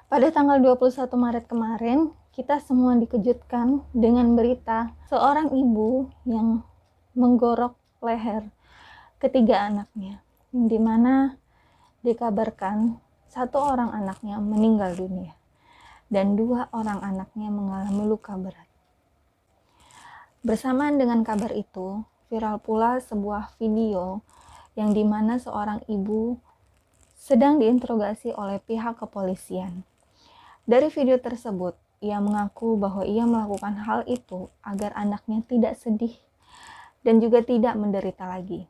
Pada tanggal 21 Maret kemarin, kita semua dikejutkan dengan berita seorang ibu yang menggorok leher ketiga anaknya, yang dimana dikabarkan satu orang anaknya meninggal dunia dan dua orang anaknya mengalami luka berat. Bersamaan dengan kabar itu, viral pula sebuah video yang dimana seorang ibu sedang diinterogasi oleh pihak kepolisian. Dari video tersebut, ia mengaku bahwa ia melakukan hal itu agar anaknya tidak sedih dan juga tidak menderita lagi.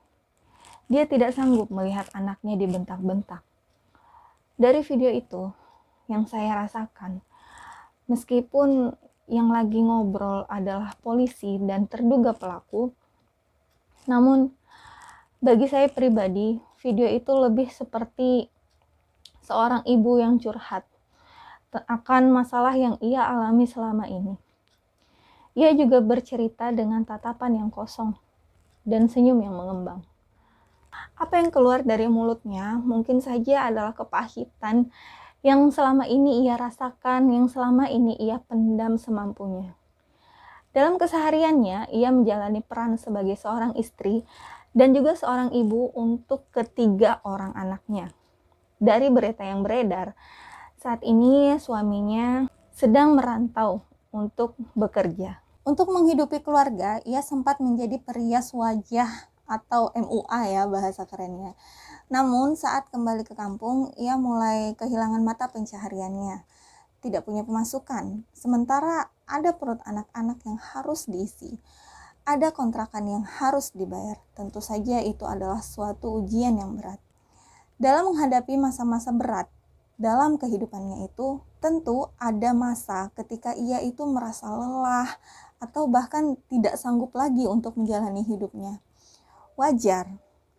Dia tidak sanggup melihat anaknya dibentak-bentak. Dari video itu, yang saya rasakan, meskipun yang lagi ngobrol adalah polisi dan terduga pelaku, namun bagi saya pribadi, video itu lebih seperti seorang ibu yang curhat akan masalah yang ia alami selama ini. Ia juga bercerita dengan tatapan yang kosong dan senyum yang mengembang. Apa yang keluar dari mulutnya mungkin saja adalah kepahitan yang selama ini ia rasakan, yang selama ini ia pendam semampunya. Dalam kesehariannya, ia menjalani peran sebagai seorang istri dan juga seorang ibu untuk ketiga orang anaknya. Dari berita yang beredar, saat ini suaminya sedang merantau untuk bekerja. Untuk menghidupi keluarga, ia sempat menjadi perias wajah atau MUA ya bahasa kerennya. Namun saat kembali ke kampung, ia mulai kehilangan mata pencahariannya. Tidak punya pemasukan, sementara ada perut anak-anak yang harus diisi. Ada kontrakan yang harus dibayar. Tentu saja itu adalah suatu ujian yang berat. Dalam menghadapi masa-masa berat, dalam kehidupannya itu tentu ada masa ketika ia itu merasa lelah atau bahkan tidak sanggup lagi untuk menjalani hidupnya. Wajar,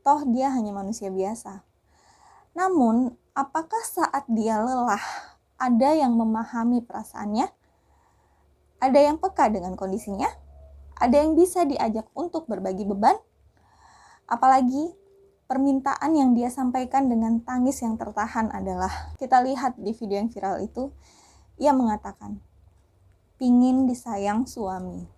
toh dia hanya manusia biasa. Namun, apakah saat dia lelah ada yang memahami perasaannya? Ada yang peka dengan kondisinya? Ada yang bisa diajak untuk berbagi beban? Apalagi permintaan yang dia sampaikan dengan tangis yang tertahan adalah, kita lihat di video yang viral itu, ia mengatakan, "Pingin disayang suami."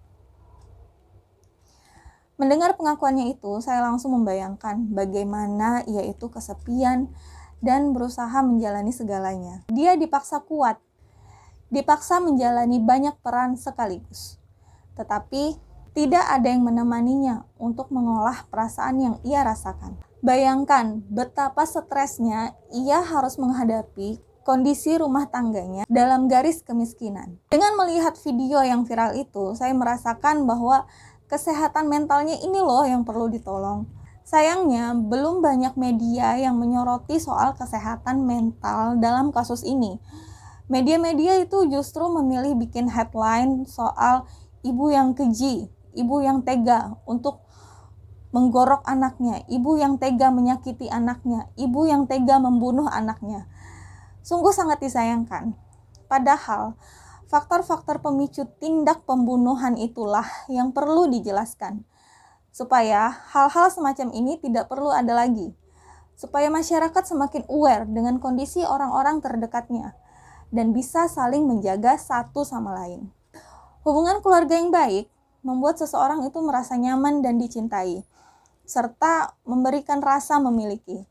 Mendengar pengakuannya itu, saya langsung membayangkan bagaimana ia itu kesepian dan berusaha menjalani segalanya. Dia dipaksa kuat, dipaksa menjalani banyak peran sekaligus. Tetapi tidak ada yang menemaninya untuk mengolah perasaan yang ia rasakan. Bayangkan betapa stresnya ia harus menghadapi kondisi rumah tangganya dalam garis kemiskinan. Dengan melihat video yang viral itu, saya merasakan bahwa kesehatan mentalnya ini loh yang perlu ditolong. Sayangnya, belum banyak media yang menyoroti soal kesehatan mental dalam kasus ini. Media-media itu justru memilih bikin headline soal ibu yang keji, ibu yang tega untuk menggorok anaknya, ibu yang tega menyakiti anaknya, ibu yang tega membunuh anaknya. Sungguh sangat disayangkan. Padahal, faktor-faktor pemicu tindak pembunuhan itulah yang perlu dijelaskan. Supaya hal-hal semacam ini tidak perlu ada lagi. Supaya masyarakat semakin aware dengan kondisi orang-orang terdekatnya dan bisa saling menjaga satu sama lain. Hubungan keluarga yang baik membuat seseorang itu merasa nyaman dan dicintai, serta memberikan rasa memiliki.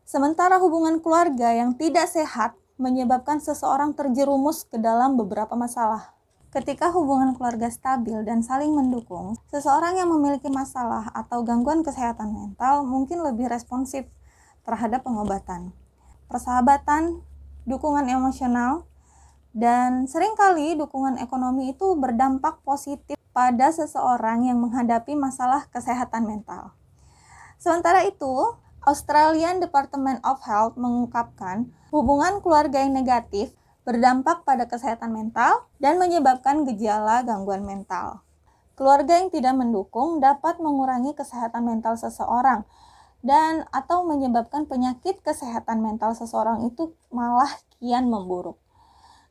Sementara hubungan keluarga yang tidak sehat menyebabkan seseorang terjerumus ke dalam beberapa masalah. Ketika hubungan keluarga stabil dan saling mendukung, seseorang yang memiliki masalah atau gangguan kesehatan mental mungkin lebih responsif terhadap pengobatan, persahabatan, dukungan emosional, dan seringkali dukungan ekonomi itu berdampak positif pada seseorang yang menghadapi masalah kesehatan mental. Sementara itu, Australian Department of Health mengungkapkan hubungan keluarga yang negatif berdampak pada kesehatan mental dan menyebabkan gejala gangguan mental. Keluarga yang tidak mendukung dapat mengurangi kesehatan mental seseorang dan atau menyebabkan penyakit kesehatan mental seseorang itu malah kian memburuk.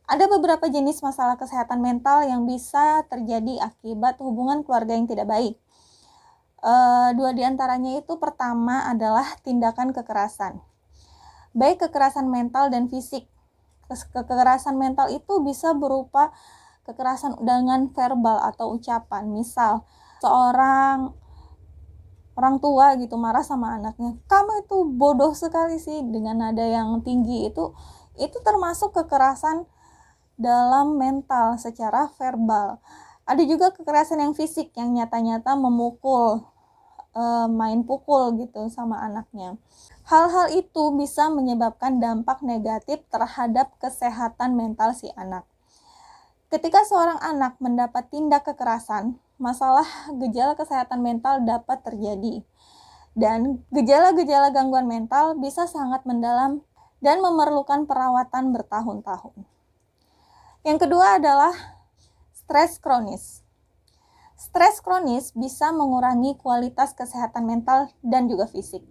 Ada beberapa jenis masalah kesehatan mental yang bisa terjadi akibat hubungan keluarga yang tidak baik. Dua di antaranya itu, pertama adalah tindakan kekerasan. Baik kekerasan mental dan fisik Kekerasan mental itu bisa berupa kekerasan dengan verbal atau ucapan. Misal seorang orang tua gitu marah sama anaknya, "Kamu itu bodoh sekali sih," dengan nada yang tinggi. Itu termasuk kekerasan dalam mental secara verbal. Ada juga kekerasan yang fisik, yang nyata-nyata memukul, main pukul gitu sama anaknya. Hal-hal itu bisa menyebabkan dampak negatif terhadap kesehatan mental si anak. Ketika seorang anak mendapat tindak kekerasan, masalah gejala kesehatan mental dapat terjadi. Dan gejala-gejala gangguan mental bisa sangat mendalam dan memerlukan perawatan bertahun-tahun. Yang kedua adalah stres kronis. Stres kronis bisa mengurangi kualitas kesehatan mental dan juga fisik.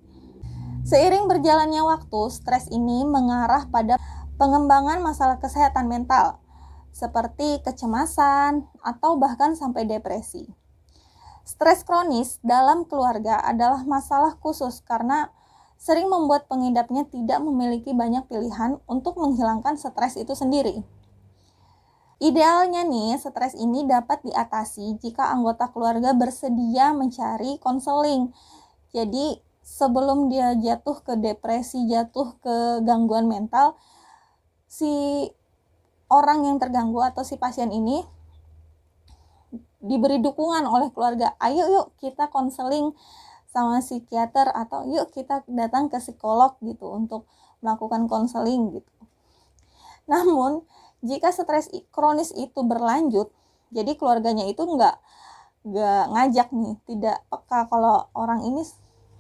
Seiring berjalannya waktu, stres ini mengarah pada pengembangan masalah kesehatan mental, seperti kecemasan atau bahkan sampai depresi. Stres kronis dalam keluarga adalah masalah khusus karena sering membuat pengidapnya tidak memiliki banyak pilihan untuk menghilangkan stres itu sendiri. Idealnya nih, stres ini dapat diatasi jika anggota keluarga bersedia mencari konseling. Jadi, sebelum dia jatuh ke depresi, jatuh ke gangguan mental, si orang yang terganggu atau si pasien ini diberi dukungan oleh keluarga. Ayo yuk kita konseling sama psikiater atau yuk kita datang ke psikolog gitu untuk melakukan konseling gitu. Namun, jika stres kronis itu berlanjut, jadi keluarganya itu nggak ngajak nih, tidak peka kalau orang ini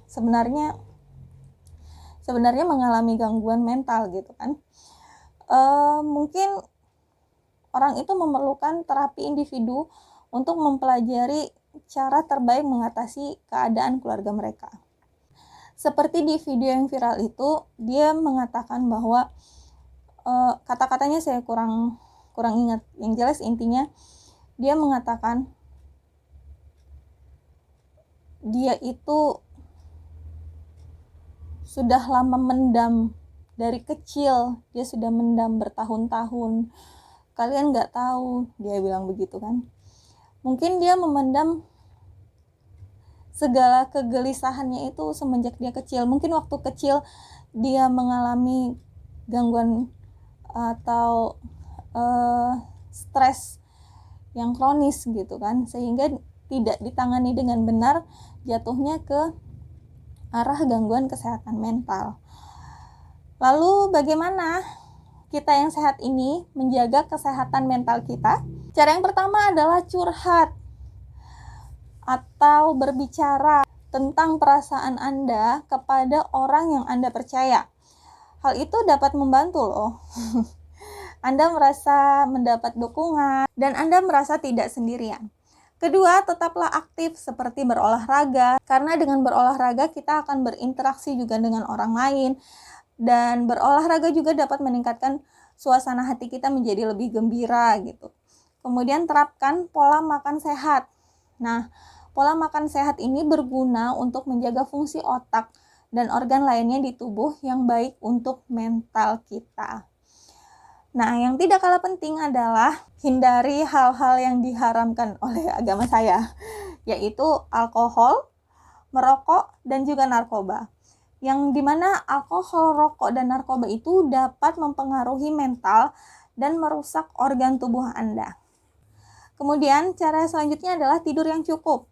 sebenarnya mengalami gangguan mental gitu kan. Mungkin orang itu memerlukan terapi individu untuk mempelajari cara terbaik mengatasi keadaan keluarga mereka. Seperti di video yang viral itu, dia mengatakan bahwa kata-katanya saya kurang ingat. Yang jelas intinya dia mengatakan dia itu sudah lama mendam dari kecil, dia sudah mendam bertahun-tahun. Kalian nggak tahu, dia bilang begitu kan. Mungkin dia memendam segala kegelisahannya itu semenjak dia kecil. Mungkin waktu kecil dia mengalami gangguan atau stres yang kronis gitu kan, sehingga tidak ditangani dengan benar, jatuhnya ke arah gangguan kesehatan mental. Lalu bagaimana kita yang sehat ini menjaga kesehatan mental kita? Cara yang pertama adalah curhat atau berbicara tentang perasaan Anda kepada orang yang Anda percaya. Hal itu dapat membantu loh. Anda merasa mendapat dukungan dan Anda merasa tidak sendirian. Kedua, tetaplah aktif seperti berolahraga, karena dengan berolahraga kita akan berinteraksi juga dengan orang lain, dan berolahraga juga dapat meningkatkan suasana hati kita menjadi lebih gembira gitu. Kemudian terapkan pola makan sehat. Nah, pola makan sehat ini berguna untuk menjaga fungsi otak dan organ lainnya di tubuh yang baik untuk mental kita. Nah, yang tidak kalah penting adalah hindari hal-hal yang diharamkan oleh agama saya, yaitu alkohol, merokok, dan juga narkoba. Yang dimana alkohol, rokok, dan narkoba itu dapat mempengaruhi mental dan merusak organ tubuh Anda. Kemudian, cara selanjutnya adalah tidur yang cukup.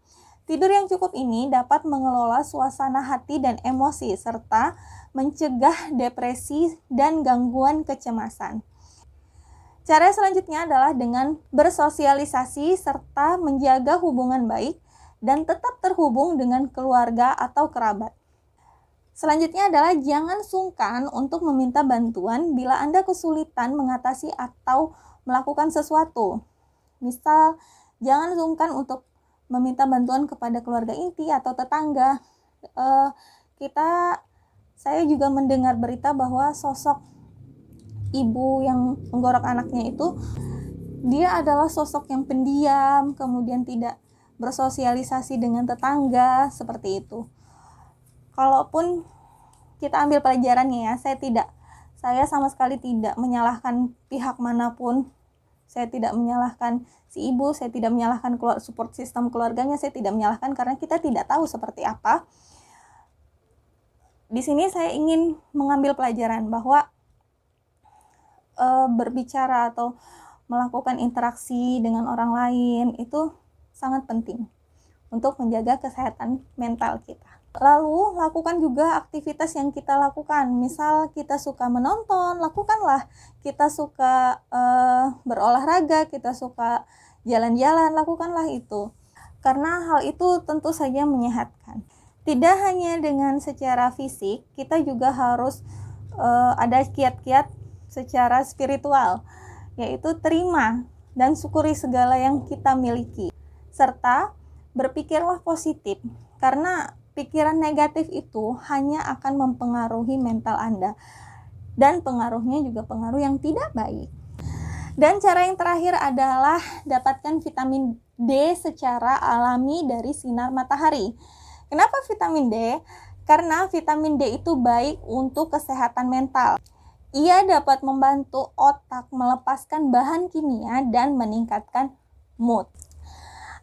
Tidur yang cukup ini dapat mengelola suasana hati dan emosi, serta mencegah depresi dan gangguan kecemasan. Cara selanjutnya adalah dengan bersosialisasi serta menjaga hubungan baik dan tetap terhubung dengan keluarga atau kerabat. Selanjutnya adalah jangan sungkan untuk meminta bantuan bila Anda kesulitan mengatasi atau melakukan sesuatu. Misal, jangan sungkan untuk meminta bantuan kepada keluarga inti atau tetangga. Saya juga mendengar berita bahwa sosok ibu yang menggorok anaknya itu, dia adalah sosok yang pendiam, kemudian tidak bersosialisasi dengan tetangga, seperti itu. Kalaupun kita ambil pelajarannya ya, saya Saya sama sekali tidak menyalahkan pihak manapun. Saya tidak menyalahkan si ibu, saya tidak menyalahkan support sistem keluarganya, saya tidak menyalahkan karena kita tidak tahu seperti apa. Di sini saya ingin mengambil pelajaran bahwa berbicara atau melakukan interaksi dengan orang lain itu sangat penting untuk menjaga kesehatan mental kita. Lalu lakukan juga aktivitas yang kita lakukan. Misal kita suka menonton, lakukanlah. Kita suka berolahraga, kita suka jalan-jalan, lakukanlah itu. Karena hal itu tentu saja menyehatkan. Tidak hanya dengan secara fisik, kita juga harus ada kiat-kiat secara spiritual, yaitu terima dan syukuri segala yang kita miliki. Serta berpikirlah positif, karena pikiran negatif itu hanya akan mempengaruhi mental Anda. Dan pengaruhnya juga pengaruh yang tidak baik. Dan cara yang terakhir adalah dapatkan vitamin D secara alami dari sinar matahari. Kenapa vitamin D? Karena vitamin D itu baik untuk kesehatan mental. Ia dapat membantu otak melepaskan bahan kimia dan meningkatkan mood.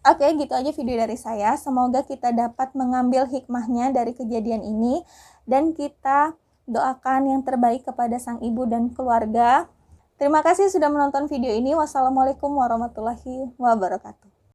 Oke, gitu aja video dari saya. Semoga kita dapat mengambil hikmahnya dari kejadian ini dan kita doakan yang terbaik kepada sang ibu dan keluarga. Terima kasih sudah menonton video ini. Wassalamualaikum warahmatullahi wabarakatuh.